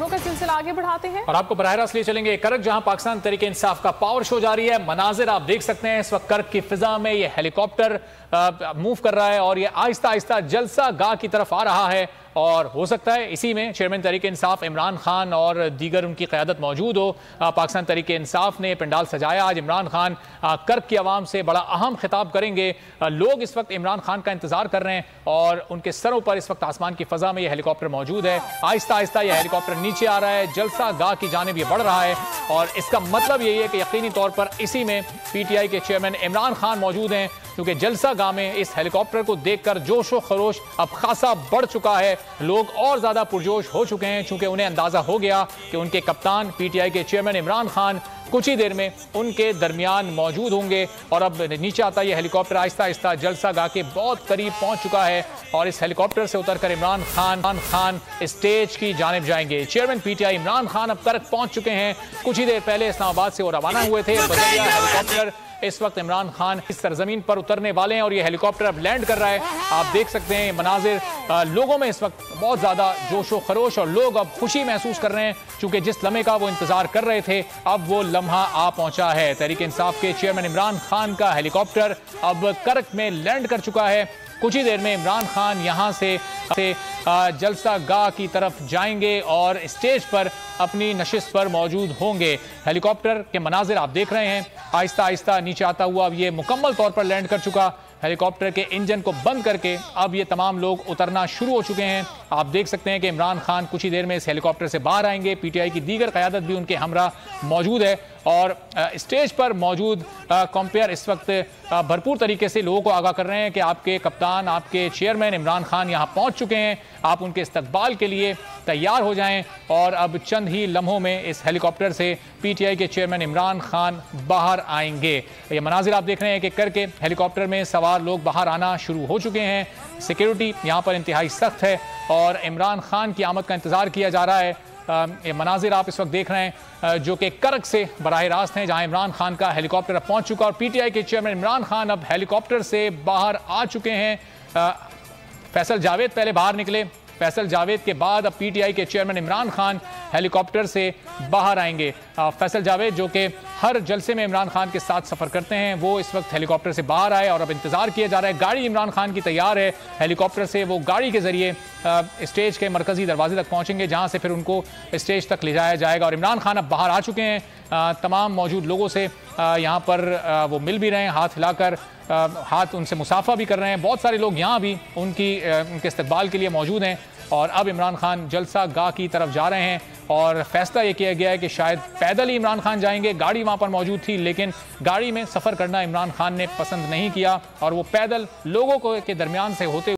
खबरों का सिलसिला आगे बढ़ाते हैं और आपको बराह रास्त ले चलेंगे करक, जहां पाकिस्तान तहरीक इंसाफ का पावर शो जारी है। मनाजिर आप देख सकते हैं इस वक्त करक की फिजा में ये हेलीकॉप्टर मूव कर रहा है और ये आहिस्ता आहिस्ता जलसा गाह की तरफ आ रहा है और हो सकता है इसी में चेयरमैन तहरीक इंसाफ इमरान खान और दीगर उनकी क़यादत मौजूद हो। पाकिस्तान तहरीक इंसाफ ने पंडाल सजाया। आज इमरान खान करक की आवाम से बड़ा अहम खिताब करेंगे। लोग इस वक्त इमरान खान का इंतजार कर रहे हैं और उनके सरों पर इस वक्त आसमान की फ़ज़ा में यह हेलीकॉप्टर मौजूद है। आहिस्ता आहिस्ता यह हेलीकॉप्टर नीचे आ रहा है, जलसा गाह की जानिब ये बढ़ रहा है और इसका मतलब यही है कि यकीनी तौर पर इसी में PTI के चेयरमैन इमरान खान मौजूद हैं, क्योंकि जलसा गाह में इस हेलीकॉप्टर को देखकर जोश व खरोश अब खासा बढ़ चुका है। लोग और ज्यादा पुरजोश हो चुके हैं, चूंकि उन्हें अंदाजा हो गया कि उनके कप्तान PTI के चेयरमैन इमरान खान कुछ ही देर में उनके दरमियान मौजूद होंगे। और अब नीचे आता यह हेलीकॉप्टर आहिस्ता आहिस्ता जलसा गाह के बहुत करीब पहुंच चुका है और इस हेलीकॉप्टर से उतरकर इमरान खान स्टेज की जानिब जाएंगे। चेयरमैन PTI इमरान खान अब करक पहुंच चुके हैं। कुछ ही देर पहले इस्लामाबाद से वो रवाना हुए थे। बजरिया हेलीकॉप्टर इस वक्त इमरान खान इस सरजमीन पर उतरने वाले हैं और ये हेलीकॉप्टर अब लैंड कर रहा है। आप देख सकते हैं मनाजिर, लोगों में इस वक्त बहुत ज़्यादा जोशो खरोश और लोग अब खुशी महसूस कर रहे हैं, क्योंकि जिस लम्हे का वो इंतजार कर रहे थे अब वो लम्हा आ पहुंचा है। तहरीक इंसाफ के चेयरमैन इमरान खान का हेलीकॉप्टर अब करक में लैंड कर चुका है। कुछ ही देर में इमरान खान यहाँ से जलसा गाह की तरफ जाएंगे और स्टेज पर अपनी नशिस्त पर मौजूद होंगे। हेलीकॉप्टर के मनाजिर आप देख रहे हैं, आहिस्ता आहिस्ता नीचे आता हुआ अब ये मुकम्मल तौर पर लैंड कर चुका। हेलीकॉप्टर के इंजन को बंद करके अब ये तमाम लोग उतरना शुरू हो चुके हैं। आप देख सकते हैं कि इमरान खान कुछ ही देर में इस हेलीकॉप्टर से बाहर आएंगे। PTI की दीगर क़यादत भी उनके हमरा मौजूद है और स्टेज पर मौजूद कंपेयर इस वक्त भरपूर तरीके से लोगों को आगाह कर रहे हैं कि आपके कप्तान, आपके चेयरमैन इमरान खान यहाँ पहुँच चुके हैं। आप उनके इस्तकबाल के लिए तैयार हो जाएं और अब चंद ही लम्हों में इस हेलीकॉप्टर से PTI के चेयरमैन इमरान खान बाहर आएंगे। ये मनाजिर आप देख रहे हैं कि करके हेलीकॉप्टर में सवार लोग बाहर आना शुरू हो चुके हैं। सिक्योरिटी यहाँ पर इंतहाई सख्त है और इमरान खान की आमद का इंतज़ार किया जा रहा है। ये मनाजिर आप इस वक्त देख रहे हैं जो कि करक से बराह रास्त हैं, जहां इमरान खान का हेलीकॉप्टर अब पहुंच चुका और PTI के चेयरमैन इमरान खान अब हेलीकॉप्टर से बाहर आ चुके हैं। फैसल जावेद पहले बाहर निकले, फैसल जावेद के बाद अब PTI के चेयरमैन इमरान खान हेलीकॉप्टर से बाहर आएंगे। फैसल जावेद जो कि हर जलसे में इमरान खान के साथ सफ़र करते हैं, वो इस वक्त हेलीकॉप्टर से बाहर आए और अब इंतज़ार किया जा रहा है। गाड़ी इमरान खान की तैयार है, हेलीकॉप्टर से वो गाड़ी के ज़रिए स्टेज के मरकज़ी दरवाजे तक पहुँचेंगे, जहाँ से फिर उनको स्टेज तक ले जाया जाएगा। और इमरान खान अब बाहर आ चुके हैं। तमाम मौजूद लोगों से यहाँ पर वो मिल भी रहे हैं, हाथ हिलाकर हाथ उनसे मुसाफा भी कर रहे हैं। बहुत सारे लोग यहाँ भी उनके इस्तकबाल के लिए मौजूद हैं और अब इमरान खान जलसा गाह की तरफ जा रहे हैं और फैसला ये किया गया है कि शायद पैदल ही इमरान खान जाएंगे। गाड़ी वहाँ पर मौजूद थी, लेकिन गाड़ी में सफ़र करना इमरान खान ने पसंद नहीं किया और वो पैदल लोगों के दरमियान से होते